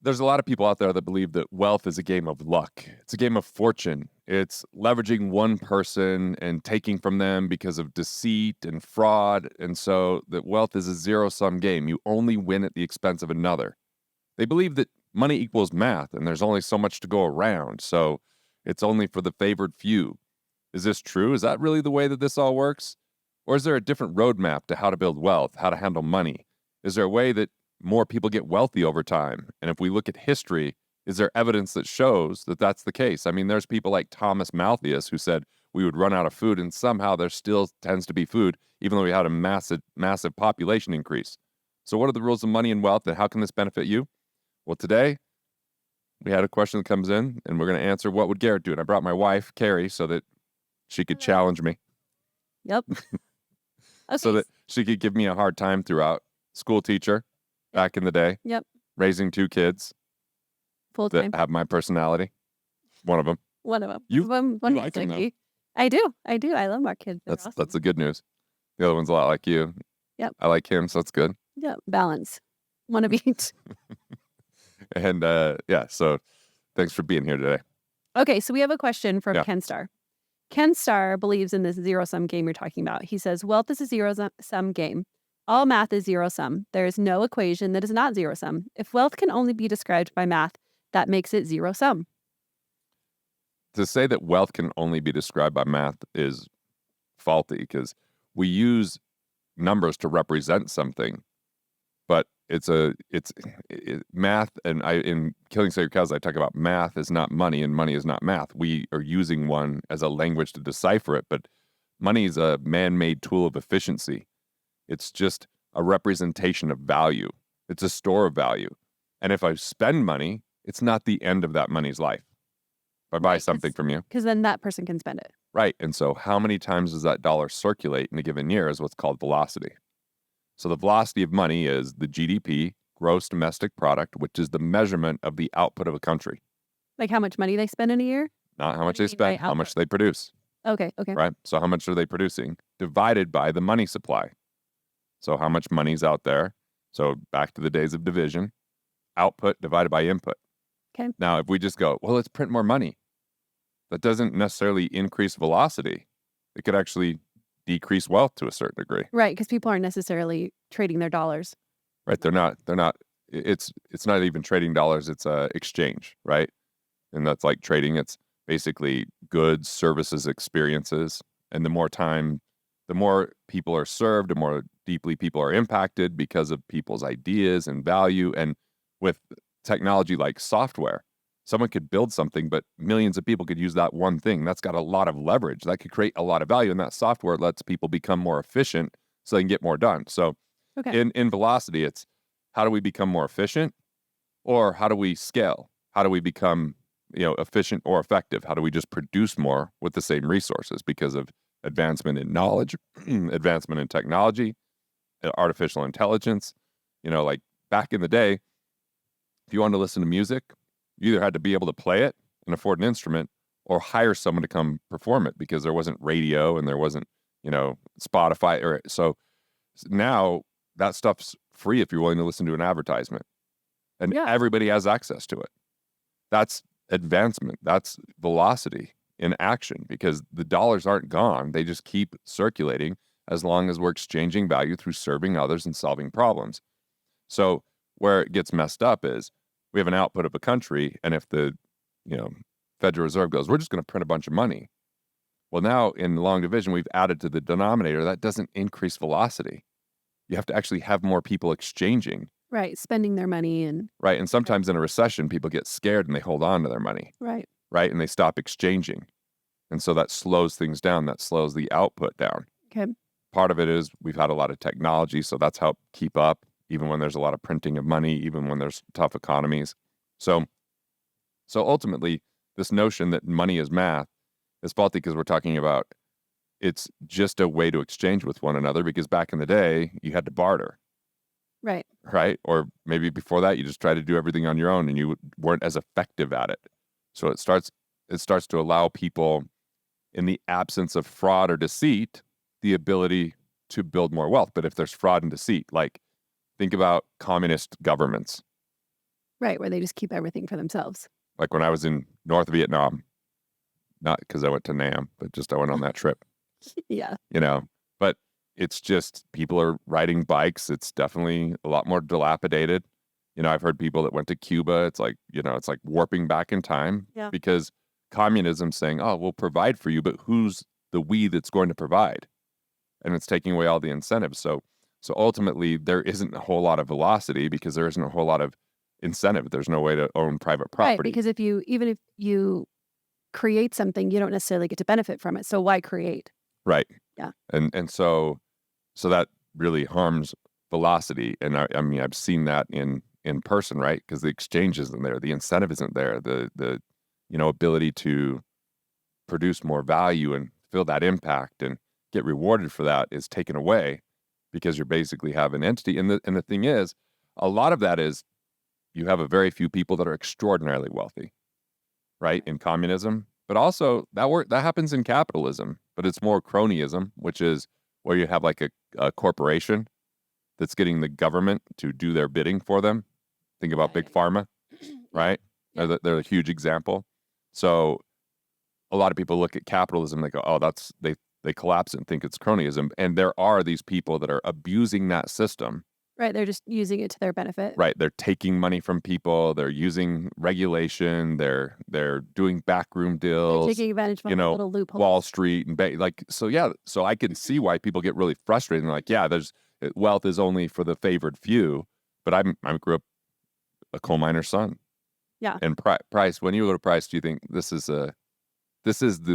There's a lot of people out there that believe that wealth is a game of luck. It's a game of fortune. It's leveraging one person and taking from them because of deceit and fraud. And so that wealth is a zero-sum game. You only win at the expense of another. They believe that money equals math and there's only so much to go around. So it's only for the favored few. Is this true? Is that really the way that this all works? Or is there a different roadmap to how to build wealth, how to handle money? Is there a way that more people get wealthy over time? And if we look at history, is there evidence that shows that that's the case? I mean, there's people like Thomas Malthus who said we would run out of food, and somehow there still tends to be food, even though we had a massive population increase. So what are the rules of money and wealth, and how can this benefit you? Well, today we had a question that comes in, and we're going to answer, what would Garrett do? And I brought my wife, Carrie, so that she could challenge me. Yep. Okay. So that she could give me a hard time throughout. School teacher back in the day. Yep. Raising 2 kids. Full time. That have my personality. One of them. One of them. You like them, though. I do. I love our kids. They're awesome. That's the good news. The other one's a lot like you. Yep. I like him, so that's good. Yep. Balance. One of each. And so thanks for being here today. Okay, so we have a question from Ken Starr. Ken Starr believes in this zero-sum game you're talking about. He says, wealth is a zero-sum game. All math is zero-sum. There is no equation that is not zero-sum. If wealth can only be described by math, that makes it zero-sum. To say that wealth can only be described by math is faulty because we use numbers to represent something, but it's math. And in Killing Sacred Cows, I talk about math is not money and money is not math. We are using one as a language to decipher it, but money is a man-made tool of efficiency. It's just a representation of value. It's a store of value. And if I spend money, it's not the end of that money's life. If I buy something from you. Because then that person can spend it. Right. And so how many times does that dollar circulate in a given year is what's called velocity. So the velocity of money is the GDP, gross domestic product, which is the measurement of the output of a country. Like how much money they spend in a year? Not how much they spend, how much they produce. Okay. Right. So how much are they producing? Divided by the money supply. So how much money's out there? So back to the days of division, output divided by input. Okay. Now, if we just go, well, let's print more money, that doesn't necessarily increase velocity. It could actually decrease wealth to a certain degree. Right, because people aren't necessarily trading their dollars. Right. They're not. It's not even trading dollars. It's exchange, right? And that's like trading. It's basically goods, services, experiences. And the more people are served, the more deeply people are impacted because of people's ideas and value. And with technology like software, someone could build something, but millions of people could use that one thing. That's got a lot of leverage. That could create a lot of value. And that software lets people become more efficient so they can get more done. So in velocity, it's how do we become more efficient, or how do we scale? How do we become efficient or effective? How do we just produce more with the same resources because of advancement in knowledge, advancement in technology, artificial intelligence? Like back in the day, if you wanted to listen to music, you either had to be able to play it and afford an instrument or hire someone to come perform it because there wasn't radio and there wasn't, Spotify. So now that stuff's free if you're willing to listen to an advertisement. And everybody has access to it. That's advancement. That's velocity in action because the dollars aren't gone. They just keep circulating as long as we're exchanging value through serving others and solving problems. So where it gets messed up is we have an output of a country, and if the Federal Reserve goes, we're just going to print a bunch of money. Well, now in long division, we've added to the denominator. That doesn't increase velocity. You have to actually have more people exchanging. Right, spending their money. Right, and sometimes in a recession, people get scared and they hold on to their money. Right. Right, and they stop exchanging. And so that slows things down. That slows the output down. Okay. Part of it is we've had a lot of technology, so that's helped keep up, even when there's a lot of printing of money, even when there's tough economies. So ultimately, this notion that money is math is faulty because we're talking about it's just a way to exchange with one another, because back in the day, you had to barter. Right. Right? Or maybe before that, you just tried to do everything on your own and you weren't as effective at it. So it starts to allow people, in the absence of fraud or deceit, the ability to build more wealth. But if there's fraud and deceit, like think about communist governments. Right, where they just keep everything for themselves. Like when I was in North Vietnam, not because I went to Nam, but just I went on that trip, Yeah. you know. But it's just people are riding bikes. It's definitely a lot more dilapidated. I've heard people that went to Cuba. It's like, it's like warping back in time Yeah. because communism's saying, oh, we'll provide for you, but who's the we that's going to provide? And it's taking away all the incentives. So ultimately, there isn't a whole lot of velocity because there isn't a whole lot of incentive. There's no way to own private Right, property. because even if you create something, you don't necessarily get to benefit from it. So why create? Right. Yeah. And so that really harms velocity. And I mean, I've seen that in person, right? Because the exchange isn't there, the incentive isn't there, the ability to produce more value and feel that impact and get rewarded for that is taken away because you're basically have an entity. And the thing is, a lot of that is you have a very few people that are extraordinarily wealthy, right? In communism, but also that happens in capitalism, but it's more cronyism, which is where you have like a corporation that's getting the government to do their bidding for them. Think about big Right. pharma, right? Yeah. They're a huge example. So a lot of people look at capitalism, they go, oh, they collapse it and think it's cronyism. And there are these people that are abusing that system. Right, they're just using it to their benefit. Right. They're taking money from people, they're using regulation, they're doing backroom They're deals, taking advantage of all the little Wall loopholes. Street and like so yeah, so I can see why people get really frustrated and like, yeah, there's wealth is only for the favored few, but I grew up a coal miner's son. Yeah. And Price, when you go to Price, do you think this is the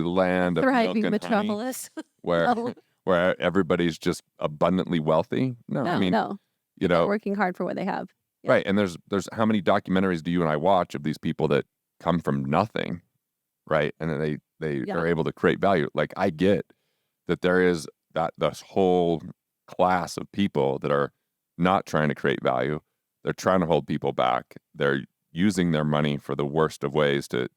land of milk Thriving and honey metropolis. where No. where everybody's just abundantly wealthy? No, I No, mean, no. you People are know, working hard for what they have. Yeah. right. And there's how many documentaries do you and I watch of these people that come from nothing, right? And then they Yeah. are able to create value. Like I get that there is that this whole class of people that are not trying to create value. They're trying to hold people back. They're using their money for the worst of ways to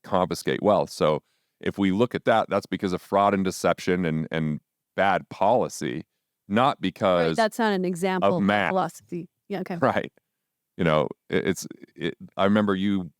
confiscate wealth. So if we look at that, that's because of fraud and deception and bad policy, not Right, because that's not an of example of math, philosophy. Yeah, okay. right? I remember you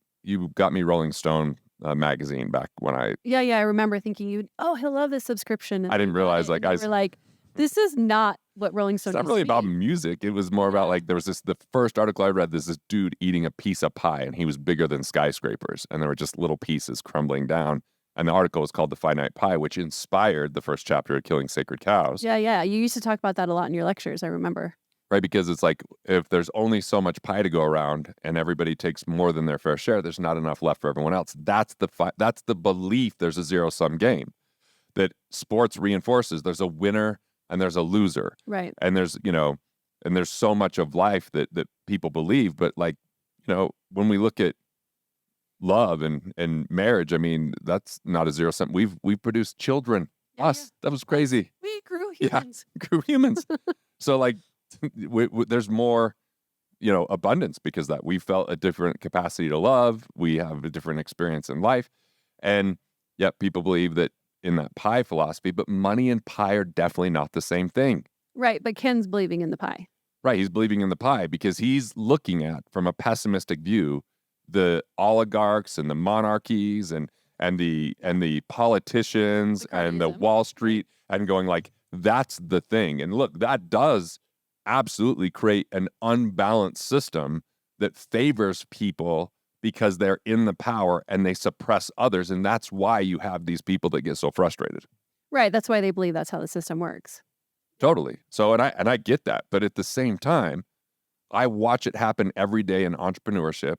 got me Rolling Stone magazine back when Yeah, I remember thinking he'll love this subscription, and I then didn't you got realize it, like and you were like, "This is not what Rolling it's Stone not used really to about be." music. It was more about Yeah. like there was the first article I read. There's this dude eating a piece of pie, and he was bigger than skyscrapers, and there were just little pieces crumbling down. And the article was called "The Finite Pie," which inspired the first chapter of Killing Sacred Cows. Yeah, you used to talk about that a lot in your lectures, I remember. Right, because it's like if there's only so much pie to go around, and everybody takes more than their fair share, there's not enough left for everyone else. That's the belief. There's a zero sum game that sports reinforces. There's a winner and there's a loser, Right. and there's so much of life that people believe. But like, when we look at love and marriage, I mean, that's not a zero sum. We've produced children. Yeah. Us, that was crazy. We grew Yeah, humans. grew humans. So like, there's more, abundance because that we felt a different capacity to love. We have a different experience in life, and yet people believe that in that pie philosophy. But money and pie are definitely not the same thing. Right, but Ken's believing in the pie. Right. He's believing in the pie because he's looking at, from a pessimistic view, the oligarchs and the monarchies and the politicians The and the cronyism. Wall Street and going like, that's the thing. And look, that does absolutely create an unbalanced system that favors people because they're in the power and they suppress others. And that's why you have these people that get so frustrated. Right, that's why they believe that's how the system works. Totally. So, and I get that, but at the same time, I watch it happen every day in entrepreneurship.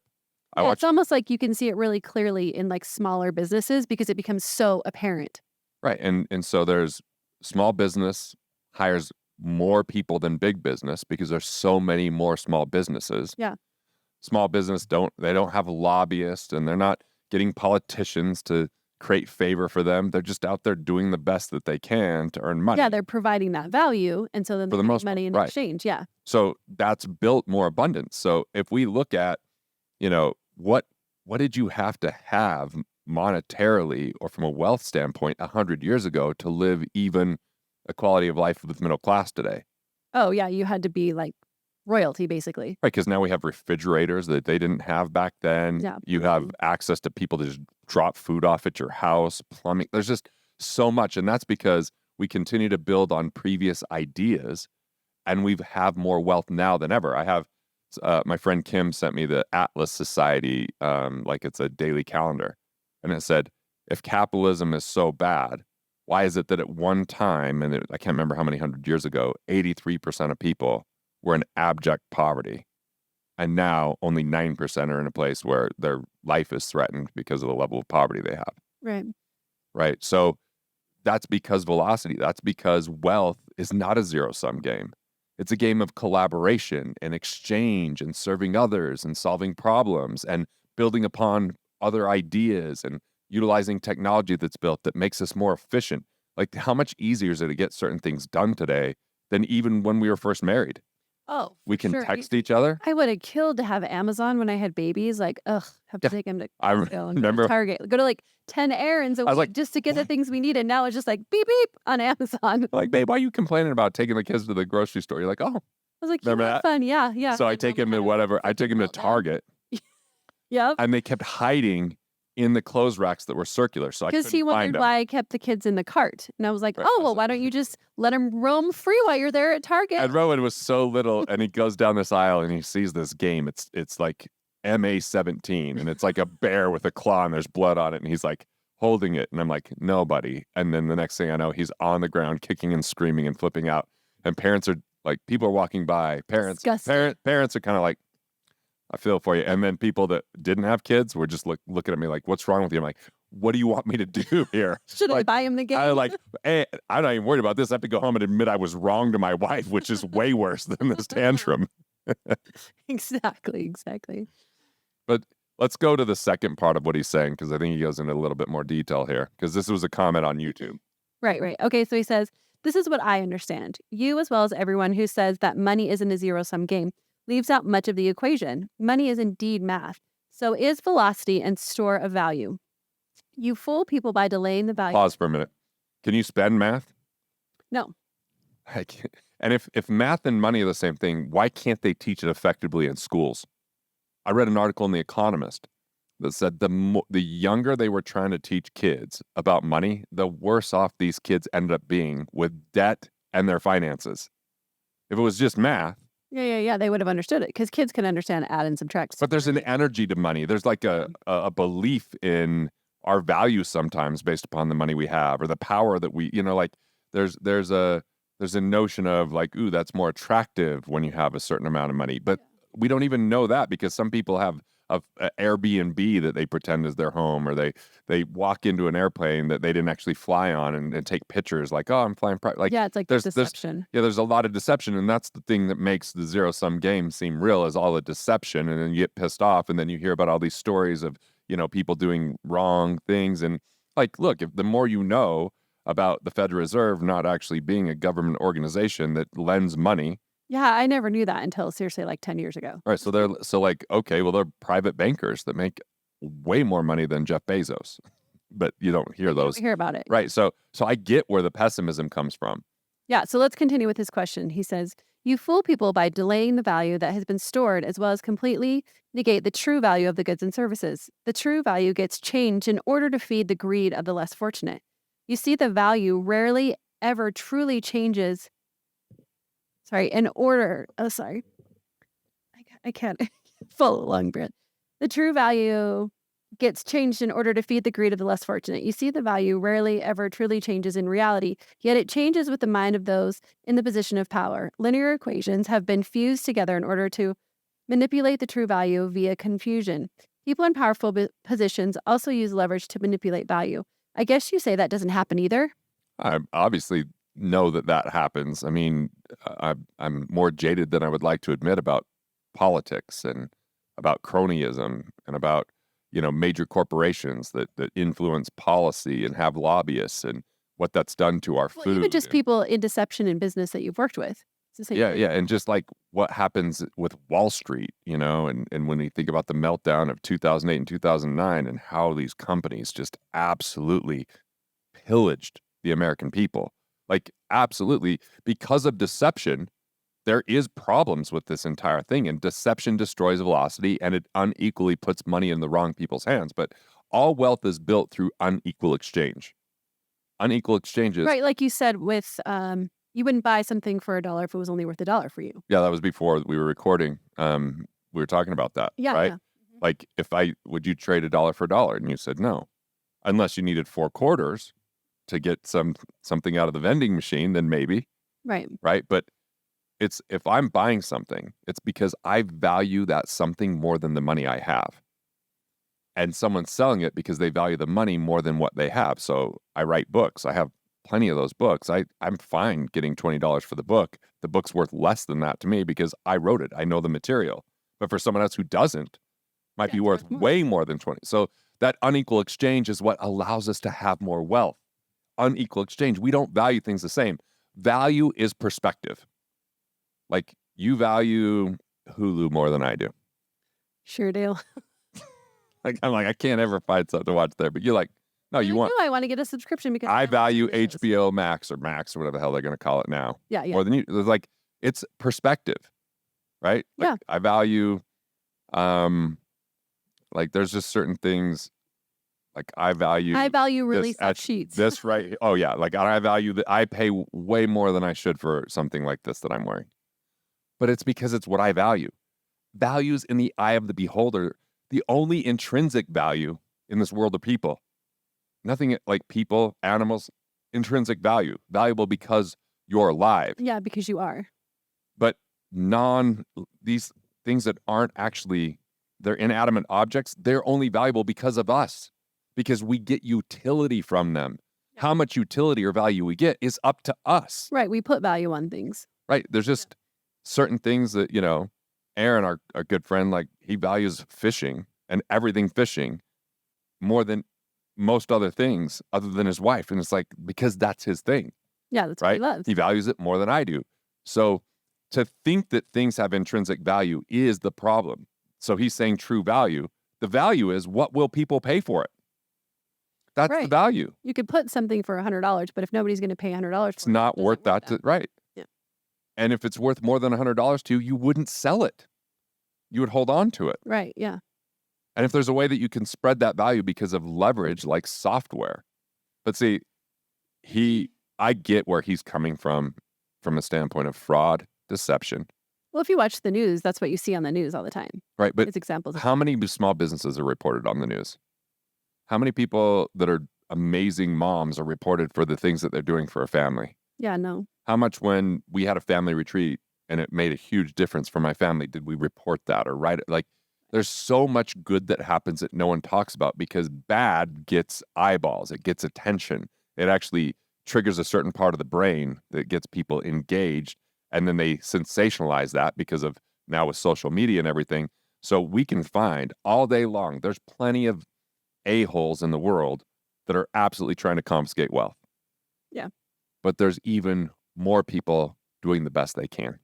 I Yeah, it's watch almost like you can see it really clearly in, like, smaller businesses because it becomes so apparent. right, and so there's small business hires more people than big business because there's so many more small businesses. Yeah. Small business don't have lobbyists and they're not getting politicians to create favor for them. They're just out there doing the best that they can to earn money Yeah, they're providing that value, and so then for they're the getting most part. money in Right. exchange, yeah. So that's built more abundance. So if we look at, what did you have to have monetarily or from a wealth standpoint 100 years ago to live even a quality of life with middle class today? Oh, yeah, you had to be, like, royalty, basically. Right, because now we have refrigerators that they didn't have back then. Yeah. You have access to people to just drop food off at your house, plumbing. There's just so much. And that's because we continue to build on previous ideas and we have more wealth now than ever. I have my friend Kim sent me the Atlas Society, like it's a daily calendar. And it said, if capitalism is so bad, why is it that at one time, and I can't remember how many hundred years ago, 83% of people were in abject poverty. And now only 9% are in a place where their life is threatened because of the level of poverty they have. Right. Right. So that's because velocity, that's because wealth is not a zero-sum game. It's a game of collaboration and exchange and serving others and solving problems and building upon other ideas and utilizing technology that's built that makes us more efficient. Like, how much easier is it to get certain things done today than even when we were first married? Oh, We can sure. text each other. I would have killed to have Amazon when I had babies. Like, ugh, have to take them to I Costco and go remember to Target. Go to like 10 errands a I was week like, just to get the "What?" things we needed. Now it's just like beep beep on Amazon. Like, babe, why are you complaining about taking the kids to the grocery store? You're like, oh, I was like, remember have that? fun. Yeah, yeah. So I Like, take well, him to whatever. I take him to meltdown. Target, Yep. and they kept hiding in the clothes racks that were circular, so I Because he couldn't find wondered them. why I kept the kids in the cart. And I was like, Right. oh, well, why don't you just let them roam free while you're there at Target? And Rowan was so little, and he goes down this aisle and he sees this game. It's like MA-17, and it's like a bear with a claw, and there's blood on it, and he's like holding it, and I'm like, no, buddy. And then the next thing I know, he's on the ground kicking and screaming and flipping out, and parents are like, people are walking by. Parents are kind of like, I feel for you. And then people that didn't have kids were just looking at me like, what's wrong with you? I'm like, what do you want me to do here? Should I Like, buy him the game? I'm like, hey, I'm not even worried about this. I have to go home and admit I was wrong to my wife, which is way worse than this tantrum. Exactly. But let's go to the second part of what he's saying, because I think he goes into a little bit more detail here, because this was a comment on YouTube. Right. Okay, so he says, this is what I understand. You, as well as everyone who says that money isn't a zero-sum game, leaves out much of the equation. Money is indeed math. So is velocity and store of value. You fool people by delaying the value. Pause for a minute. Can you spend math? No. And if math and money are the same thing, why can't they teach it effectively in schools? I read an article in The Economist that said the younger they were trying to teach kids about money, the worse off these kids ended up being with debt and their finances. If it was just math. Yeah. They would have understood it because kids can understand add and subtract. But there's an energy to money. There's like a belief in our value sometimes based upon the money we have or the power that we, like there's a notion of like, ooh, that's more attractive when you have a certain amount of money. But we don't even know that because some people have a Airbnb that they pretend is their home, or they walk into an airplane that they didn't actually fly on and take pictures like, oh, I'm flying like, yeah, it's like there's deception. There's a lot of deception, and that's the thing that makes the zero-sum game seem real, is all the deception. And then you get pissed off, and then you hear about all these stories of people doing wrong things. And like, look, if the more you know about the Federal Reserve not actually being a government organization that lends money. Yeah, I never knew that until seriously like 10 years ago. Right. So they're private bankers that make way more money than Jeff Bezos, but you don't hear those. You don't hear about it. Right. So I get where the pessimism comes from. Yeah. So let's continue with his question. He says, you fool people by delaying the value that has been stored, as well as completely negate the true value of the goods and services. The true value gets changed in order to feed the greed of the less fortunate. You see, the value rarely ever truly changes. I can't. Full lung breath. The true value gets changed in order to feed the greed of the less fortunate. You see, the value rarely ever truly changes in reality, yet it changes with the mind of those in the position of power. Linear equations have been fused together in order to manipulate the true value via confusion. People in powerful positions also use leverage to manipulate value. I guess you say that doesn't happen either? I obviously know that happens. I mean, I'm more jaded than I would like to admit about politics and about cronyism and about major corporations that influence policy and have lobbyists and what that's done to our food. Even just people in deception in business that you've worked with. It's the same thing. Yeah, and just like what happens with Wall Street, and when you think about the meltdown of 2008 and 2009 and how these companies just absolutely pillaged the American people. Like, absolutely, because of deception, there is problems with this entire thing, and deception destroys velocity, and it unequally puts money in the wrong people's hands. But all wealth is built through unequal exchange. Unequal exchanges. Right, like you said with, you wouldn't buy something for $1 if it was only worth $1 for you. Yeah, that was before we were recording. We were talking about that, Yeah, right? yeah. Mhm. Like, would you trade $1 for $1? And you said no, unless you needed 4 quarters to get something out of the vending machine, then maybe, Right. right? But it's if I'm buying something, it's because I value that something more than the money I have. And someone's selling it because they value the money more than what they have. So I write books. I have plenty of those books. I'm fine getting $20 for the book. The book's worth less than that to me because I wrote it. I know the material. But for someone else who doesn't, might Yeah, be it's worth worth more. way more than 20. So that unequal exchange is what allows us to have more wealth. Unequal exchange. We don't value things the same. Value is perspective. Like, you value Hulu more than I do. Sure do. Like, I'm like, I can't ever find something to watch there. But you're like, no, You're you like, want. "No, I wanna get a subscription because I I wanna see value the shows." HBO Max or whatever the hell they're going to call it now Yeah, yeah. more than you. It's like, it's perspective, right? Like, Yeah. I value, like, there's just certain things. Like, I value really this soft sheets. this right. Oh yeah, like, I value that. I pay way more than I should for something like this that I'm wearing, but it's because it's what I value. Values in the eye of the beholder. The only intrinsic value in this world of people. Nothing like people, animals, intrinsic value, valuable because you're alive. Yeah, because you are. But these things that aren't actually, they're inanimate objects, they're only valuable because of us, because we get utility from them. Yeah. How much utility or value we get is up to us. Right, we put value on things. Right. There's just certain things that, Aaron, our good friend, like, he values fishing and everything fishing more than most other things other than his wife. And it's like, because that's his thing. Yeah, that's what he Right? loves. He values it more than I do. So to think that things have intrinsic value is the problem. So he's saying true value. The value is, what will people pay for it? That's the Right. value. You could put something for $100, but if nobody's gonna pay $100 It's for it, not it doesn't worth work that right. Yeah. And if it's worth more than $100 to you, you wouldn't sell it. You would hold on to it. Right, yeah. And if there's a way that you can spread that value because of leverage, like software. But see, I get where he's coming from a standpoint of fraud, deception. Well, if you watch the news, that's what you see on the news all the time. Right. But It's examples of how many small businesses are reported on the news? How many people that are amazing moms are reported for the things that they're doing for a family? Yeah, no. How much, when we had a family retreat and it made a huge difference for my family, did we report that or write it? Like, there's so much good that happens that no one talks about because bad gets eyeballs. It gets attention. It actually triggers a certain part of the brain that gets people engaged. And then they sensationalize that because of now with social media and everything. So we can find all day long, there's plenty of a-holes in the world that are absolutely trying to confiscate wealth. Yeah. But there's even more people doing the best they can,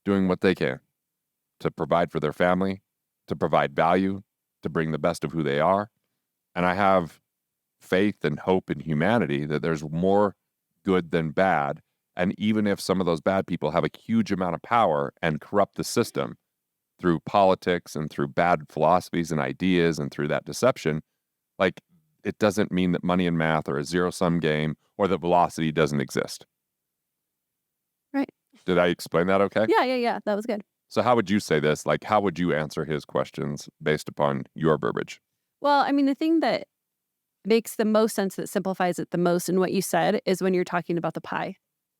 doing what they can to provide for their family, to provide value, to bring the best of who they are. And I have faith and hope in humanity that there's more good than bad. And even if some of those bad people have a huge amount of power and corrupt the system through politics and through bad philosophies and ideas and through that deception, like, it doesn't mean that money and math are a zero-sum game or that velocity doesn't exist. Right. Did I explain that okay? Yeah. That was good. So how would you say this? Like, how would you answer his questions based upon your verbiage? Well, I mean, the thing that makes the most sense, that simplifies it the most in what you said, is when you're talking about the pie.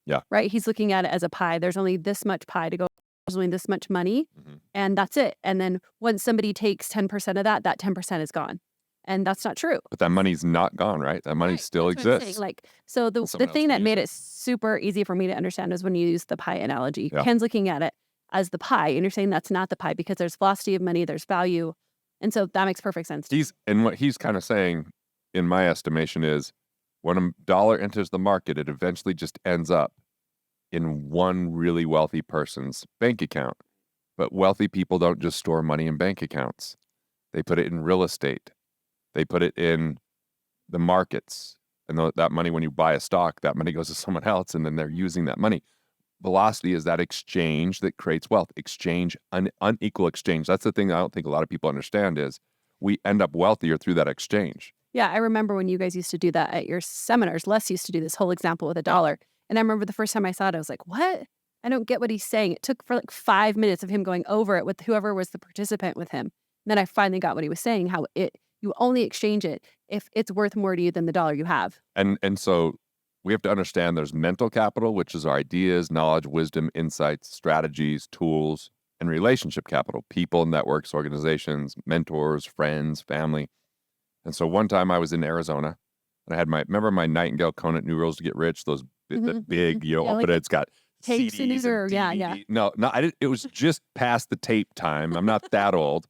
Yeah. Right? He's looking at it as a pie. There's only this much pie to go. There's only this much money, and that's it. And then once somebody takes 10% of that 10% is gone. And that's not true. But that money's not gone, right? That money still That's what I'm saying. exists. Like, so the thing that made it super easy for me to understand is when you use the pie analogy. Yeah. Ken's looking at it as the pie, and you're saying that's not the pie because there's velocity of money, there's value. And so that makes perfect sense. What he's kind of saying, in my estimation, is when a dollar enters the market, it eventually just ends up in one really wealthy person's bank account. But wealthy people don't just store money in bank accounts. They put it in real estate. They put it in the markets. And that money, when you buy a stock, that money goes to someone else, and then they're using that money. velocity is that exchange that creates wealth. Exchange, unequal exchange. That's the thing that I don't think a lot of people understand is we end up wealthier through that exchange. Yeah, I remember when you guys used to do that at your seminars. Les used to do this whole example with $1. And I remember the first time I saw it, I was like, what? I don't get what he's saying. It took for like 5 minutes of him going over it with whoever was the participant with him. And then I finally got what he was saying, how you only exchange it if it's worth more to you than the dollar you have. And so we have to understand there's mental capital, which is our ideas, knowledge, wisdom, insights, strategies, tools, and relationship capital, people, networks, organizations, mentors, friends, family. And so one time I was in Arizona and I had remember my Nightingale Conant New Rules to Get Rich, those the big, like but it's got tapes CDs in it, and yeah. DVD. No, it was just past the tape time. I'm not that old,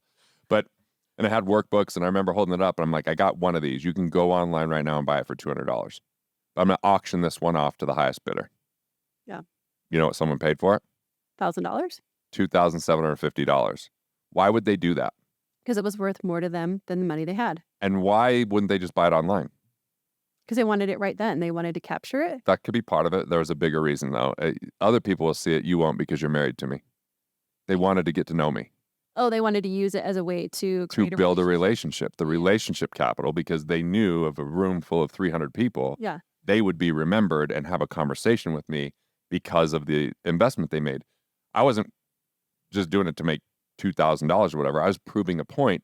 and I had workbooks and I remember holding it up and I'm like, I got one of these. You can go online right now and buy it for $200. But I'm going to auction this one off to the highest bidder. Yeah. You know what someone paid for it? $1,000? $2,750. Why would they do that? Because it was worth more to them than the money they had. And why wouldn't they just buy it online? Because they wanted it right then. They wanted to capture it. That could be part of it. There was a bigger reason, though. Other people will see it. You won't because you're married to me. They wanted to get to know me. Oh, they wanted to use it as a way to build a relationship, the relationship capital, because they knew of a room full of 300 people, they would be remembered and have a conversation with me because of the investment they made. I wasn't just doing it to make $2,000 or whatever. I was proving a point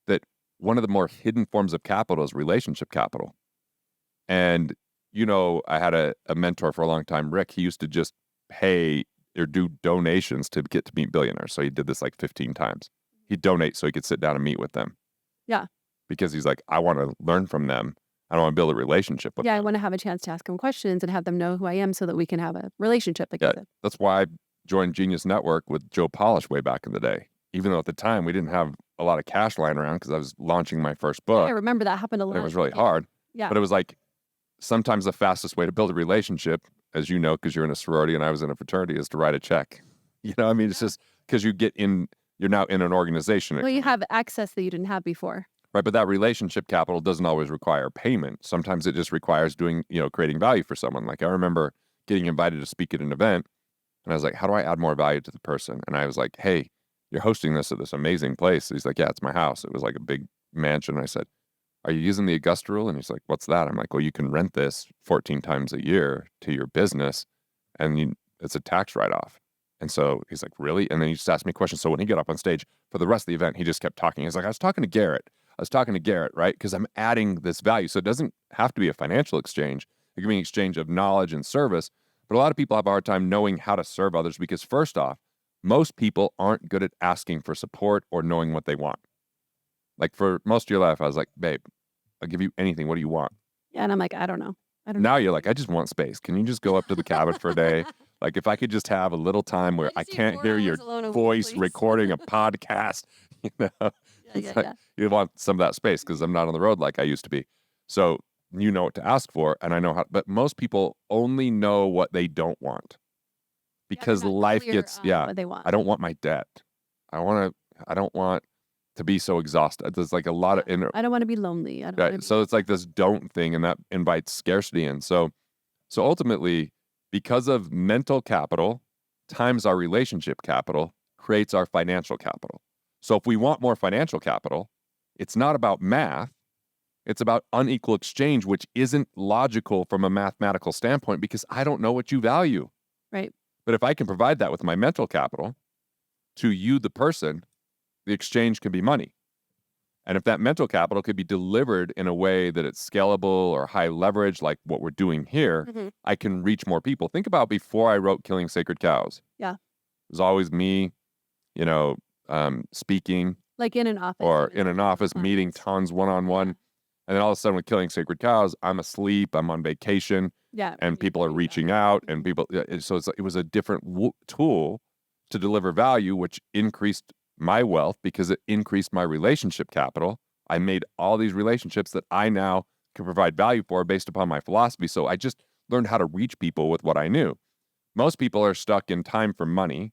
that one of the more hidden forms of capital is relationship capital. And, I had a mentor for a long time, Rick. He used to just pay or do donations to get to meet billionaires. So he did this like 15 times. He'd donate so he could sit down and meet with them. Yeah. Because he's like, I want to learn from them. I don't want to build a relationship with them. Yeah, I want to have a chance to ask them questions and have them know who I am so that we can have a relationship. That's why I joined Genius Network with Joe Polish way back in the day. Even though at the time we didn't have a lot of cash lying around because I was launching my first book. I remember that happened a lot. It was really hard. Yeah. But it was like sometimes the fastest way to build a relationship, as you know, because you're in a sorority and I was in a fraternity, is to write a check. It's just because you're now in an organization. Well, you have access that you didn't have before. Right, but that relationship capital doesn't always require payment. Sometimes it just requires creating value for someone. Like I remember getting invited to speak at an event and I was like, how do I add more value to the person? And I was like, hey, you're hosting this at this amazing place. He's like, yeah, it's my house. It was like a big mansion. I said, are you using the Augusta rule? And he's like, what's that? I'm like, well, you can rent this 14 times a year to your business and it's a tax write-off. And so he's like, really? And then he just asked me questions. So when he got up on stage for the rest of the event, he just kept talking. He's like, I was talking to Garrett, right? Because I'm adding this value. So it doesn't have to be a financial exchange. It can be an exchange of knowledge and service. But a lot of people have a hard time knowing how to serve others because first off, most people aren't good at asking for support or knowing what they want. Like for most of your life, I was like, babe, I'll give you anything. What do you want? Yeah, and I'm like, I don't know. Now you're like, I just want space. Can you just go up to the cabin for a day? Like if I could just have a little time where I can't hear your voice recording a podcast, you want some of that space because I'm not on the road like I used to be. So you know what to ask for and I know how, but most people only know what they don't want because life gets, what they want. I don't want my debt. I don't want to be so exhausted. There's like a lot of I don't want to be lonely. So it's like this don't thing and that invites scarcity in. So ultimately, because of mental capital times our relationship capital creates our financial capital. So if we want more financial capital, it's not about math. It's about unequal exchange, which isn't logical from a mathematical standpoint because I don't know what you value. Right. But if I can provide that with my mental capital to you, the person, the exchange can be money. And if that mental capital could be delivered in a way that it's scalable or high leverage, like what we're doing here, I can reach more people. Think about before I wrote Killing Sacred Cows. Yeah. It was always me, speaking. Like in an office. Or in an office, meeting tons one-on-one. Yeah. And then all of a sudden with Killing Sacred Cows, I'm asleep, I'm on vacation. Yeah. And people are reaching out and people, so it was a different tool to deliver value, which increased my wealth because it increased my relationship capital. I made all these relationships that I now can provide value for based upon my philosophy. So I just learned how to reach people with what I knew. Most people are stuck in time for money,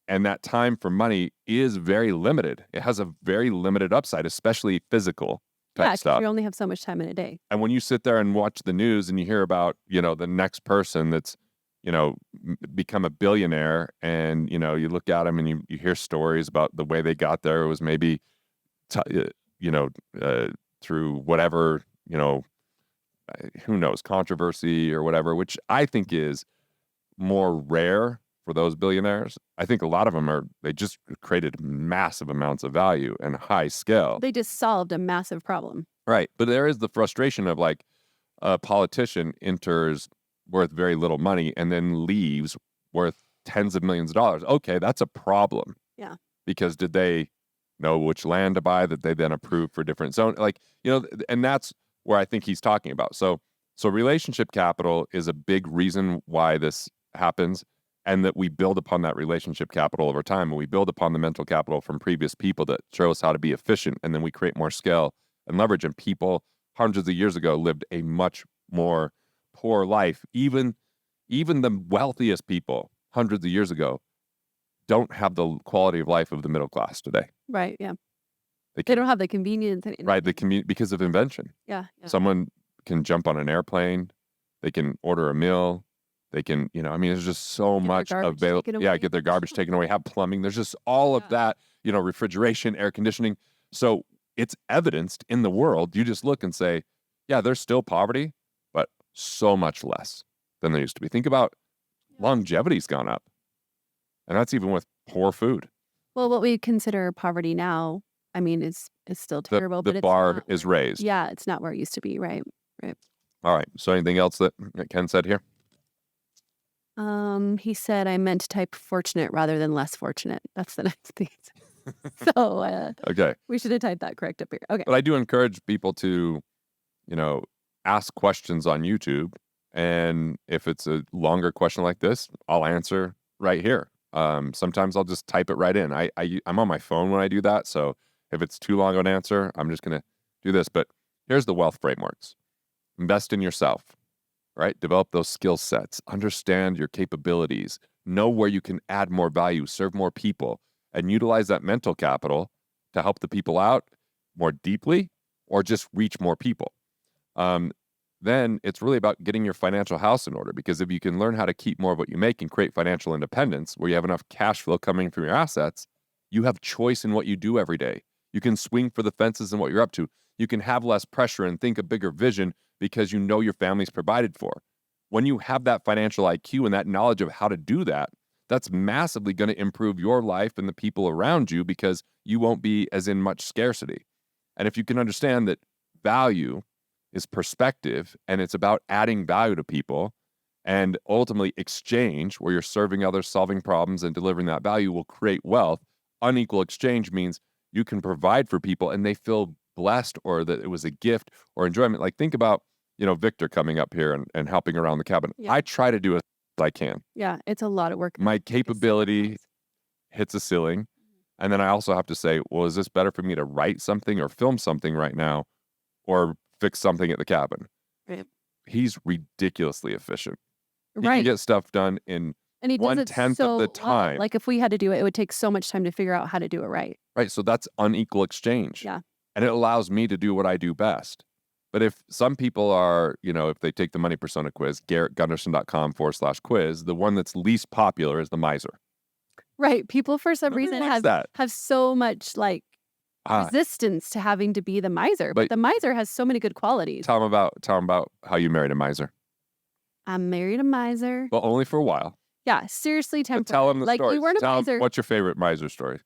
and that time for money is very limited. It has a very limited upside, especially physical type stuff. You only have so much time in a day. And when you sit there and watch the news and you hear about, the next person that's, become a billionaire, and you look at them and you hear stories about the way they got there. It was maybe you know through whatever, who knows, controversy or whatever, which I think is more rare for those billionaires. I think a lot of them they just created massive amounts of value and high scale. They just solved a massive problem. Right. But there is the frustration of like a politician enters worth very little money and then leaves worth tens of millions of dollars. Okay, that's a problem. Yeah. Because did they know which land to buy that they then approved for different zones? Like, and that's where I think he's talking about. So relationship capital is a big reason why this happens, and that we build upon that relationship capital over time, and we build upon the mental capital from previous people that show us how to be efficient, and then we create more scale and leverage. And people hundreds of years ago lived a much more poor life. Even the wealthiest people hundreds of years ago don't have the quality of life of the middle class today. Right. Yeah. They don't have the convenience. Right. Because of invention. Yeah. Someone can jump on an airplane. They can order a meal. They can, there's just so much available. Yeah. Get their garbage taken away. Have plumbing. There's just all of that, refrigeration, air conditioning. So it's evidenced in the world. You just look and say, yeah, there's still poverty, but so much less than there used to be. Think about longevity's gone up. And that's even with poor food. Well, what we consider poverty now, I mean, is still terrible. The bar is raised. Yeah, it's not where it used to be. Right. All right. So anything else that Ken said here? He said, I meant to type fortunate rather than less fortunate. That's the next thing. So okay. We should have typed that correct up here. Okay. But I do encourage people to, ask questions on YouTube. And if it's a longer question like this, I'll answer right here. Sometimes I'll just type it right in. I'm on my phone when I do that. So if it's too long of an answer, I'm just going to do this. But here's the wealth frameworks. Invest in yourself, right? Develop those skill sets, understand your capabilities, know where you can add more value, serve more people, and utilize that mental capital to help the people out more deeply or just reach more people. Then it's really about getting your financial house in order, because if you can learn how to keep more of what you make and create financial independence where you have enough cash flow coming from your assets, you have choice in what you do every day. You can swing for the fences in what you're up to. You can have less pressure and think a bigger vision because you know your family's provided for. When you have that financial IQ and that knowledge of how to do that, that's massively going to improve your life and the people around you, because you won't be as in much scarcity. And if you can understand that value is perspective and it's about adding value to people, and ultimately exchange, where you're serving others, solving problems, and delivering that value, will create wealth. Unequal exchange means you can provide for people and they feel blessed, or that it was a gift or enjoyment. Like, think about, Victor coming up here and helping around the cabin. Yeah. I try to do as I can. Yeah, it's a lot of work. My capability hits a ceiling. And then I also have to say, well, is this better for me to write something or film something right now, or fix something at the cabin? Right. He's ridiculously efficient. He right. can get stuff done in 1/10 of the time. Well. Like, if we had to do it, it would take so much time to figure out how to do it right. Right. So that's unequal exchange. Yeah. And it allows me to do what I do best. But if some people are, if they take the money persona quiz, GarrettGunderson.com/quiz, the one that's least popular is the miser. Right. People, for some reason, have so much resistance to having to be the miser. But the miser has so many good qualities. Tell them about how you married a miser. I married a miser. Well, only for a while. Yeah, seriously, temporary. But tell them the story. You weren't a miser. What's your favorite miser story?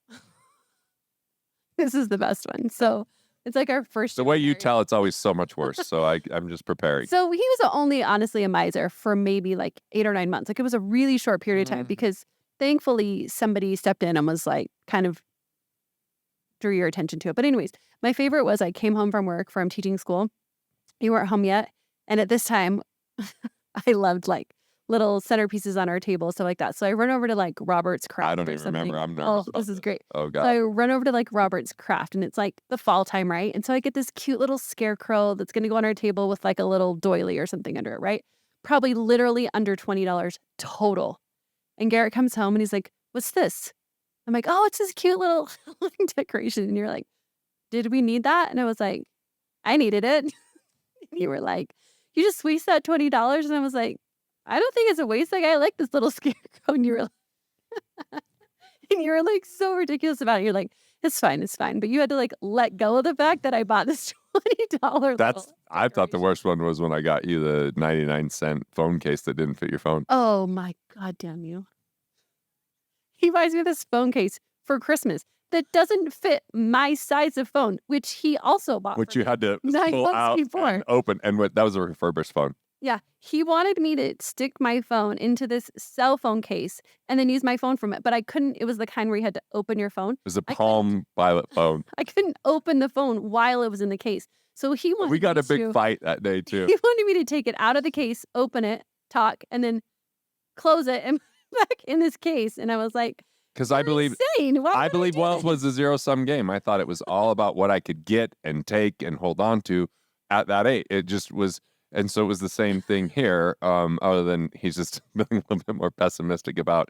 This is the best one. So it's like our first. The way you tell, it's always so much worse. So I'm just preparing. So he was only honestly a miser for maybe 8 or 9 months. It was a really short period of time, because thankfully somebody stepped in and was kind of drew your attention to it. But anyways, my favorite was I came home from work from teaching school. You weren't home yet. And at this time, I loved little centerpieces on our table, stuff like that. So I run over to Robert's Craft. I don't even remember. I'm nervous. Oh, this is great. Oh, God. So I run over to Robert's Craft, and it's the fall time, right? And so I get this cute little scarecrow that's going to go on our table with a little doily or something under it, right? Probably literally under $20 total. And Garrett comes home and he's like, "What's this?" I'm like, "Oh, it's this cute little decoration." And you're like, "Did we need that?" And I was like, "I needed it." And you were like, "You just squeezed that $20?" And I was like, I don't think it's a waste. Like, I like this little scarecrow. And you were like so ridiculous about it. You're like, it's fine. But you had to like let go of the fact that I bought this $20. I thought the worst one was when I got you the 99-cent phone case that didn't fit your phone. Oh my God damn you. He buys me this phone case for Christmas that doesn't fit my size of phone, which he also bought. Which you had to 9 pull months out before. And open. And that was a refurbished phone. Yeah. He wanted me to stick my phone into this cell phone case and then use my phone from it. But I couldn't. It was the kind where you had to open your phone. It was a Palm Violet phone. I couldn't open the phone while it was in the case. So he wanted We got a big fight that day, too. He wanted me to take it out of the case, open it, talk, and then close it and back in this case. And I was like, because I believe wealth was a zero-sum game. I thought it was all about what I could get and take and hold on to at that age. It just was, and so it was the same thing here, other than he's just being a little bit more pessimistic about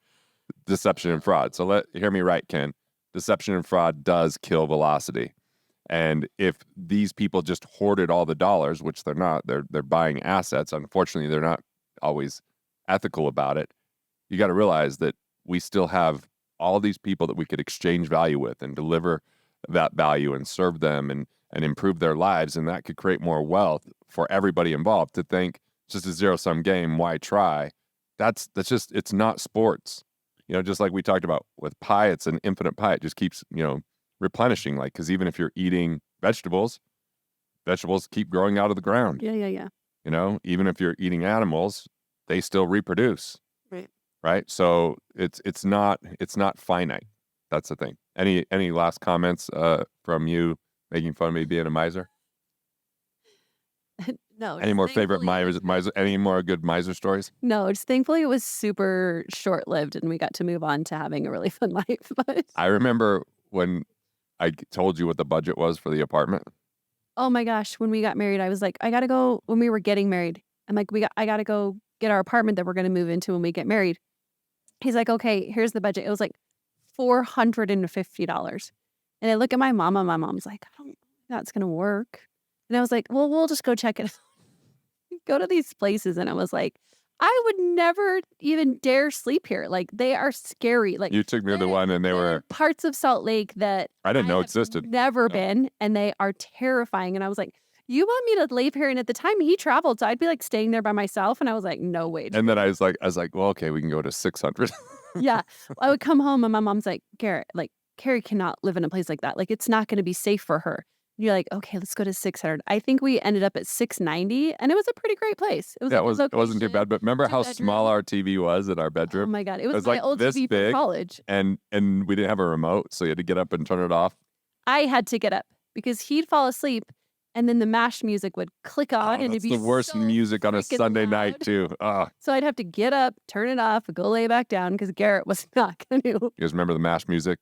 deception and fraud. So hear me right, Ken. Deception and fraud does kill velocity. And if these people just hoarded all the dollars, which they're not, they're buying assets. Unfortunately, they're not always ethical about it. You got to realize that we still have all these people that we could exchange value with and deliver that value and serve them and improve their lives. And that could create more wealth for everybody involved. To think it's just a zero-sum game, why try? That's just, it's not sports. Just like we talked about with pie, it's an infinite pie. It just keeps, replenishing. Like, because even if you're eating vegetables keep growing out of the ground. Yeah. Even if you're eating animals, they still reproduce. Right. So it's not finite. That's the thing. Any last comments from you making fun of me being a miser? No. Any more favorite miser? Any more good miser stories? No, just thankfully it was super short-lived and we got to move on to having a really fun life. But I remember when I told you what the budget was for the apartment. Oh my gosh, when we got married, I was like, I gotta go. When we were getting married, I'm like, I gotta go get our apartment that we're gonna move into when we get married. He's like, okay, here's the budget. It was like $450. And I look at my mom and my mom's like, I don't think that's going to work. And I was like, well, we'll just go check it. Go to these places. And I was like, I would never even dare sleep here. Like, they are scary. Like, you took me to the one and they were parts of Salt Lake that I didn't know existed. Never been. And they are terrifying. And I was like, you want me to leave here? And at the time he traveled, so I'd be like staying there by myself. And I was like, no way. And then I was like, well, okay, we can go to 600. Yeah. I would come home and my mom's like, Garrett, like Carrie cannot live in a place like that. Like, it's not going to be safe for her. And you're like, okay, let's go to 600. I think we ended up at 690 and it was a pretty great place. It was it wasn't too bad. But remember how small our TV was in our bedroom? Oh my God. It was my like old this TV big, from college. And we didn't have a remote, so you had to get up and turn it off. I had to get up because he'd fall asleep. And then the MASH music would click on, and it'd be the worst so music on a Sunday loud. night too. So I'd have to get up, turn it off, go lay back down because Garrett was not going to. You guys remember the MASH music?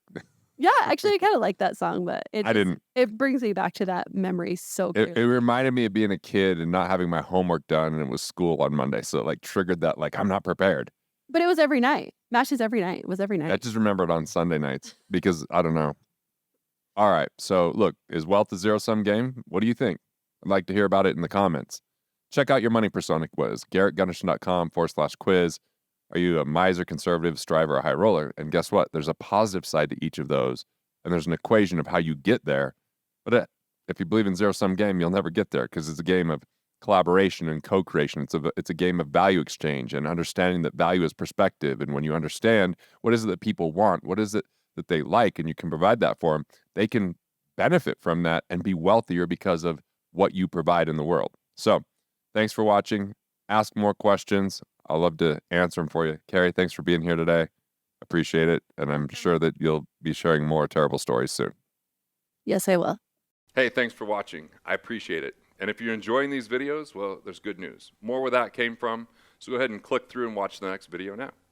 Yeah, actually, I kind of like that song, but I didn't. It brings me back to that memory so clearly. It reminded me of being a kid and not having my homework done, and it was school on Monday, so it like triggered that. Like, I'm not prepared. But it was every night. MASH is every night. It was every night. I just remember it on Sunday nights because I don't know. All right, so look, is wealth a zero-sum game? What do you think? I'd like to hear about it in the comments. Check out your money persona quiz, GarrettGunderson.com/quiz. Are you a miser, conservative, striver, or high roller? And guess what? There's a positive side to each of those, and there's an equation of how you get there. But if you believe in zero-sum game, you'll never get there because it's a game of collaboration and co-creation. It's a game of value exchange and understanding that value is perspective. And when you understand what is it that people want, what is it that they like, and you can provide that for them, they can benefit from that and be wealthier because of what you provide in the world. So thanks for watching. Ask more questions. I'd love to answer them for you. Carrie, thanks for being here today. Appreciate it. And I'm sure that you'll be sharing more terrible stories soon. Yes, I will. Hey, thanks for watching. I appreciate it. And if you're enjoying these videos, well, there's good news. More where that came from. So go ahead and click through and watch the next video now.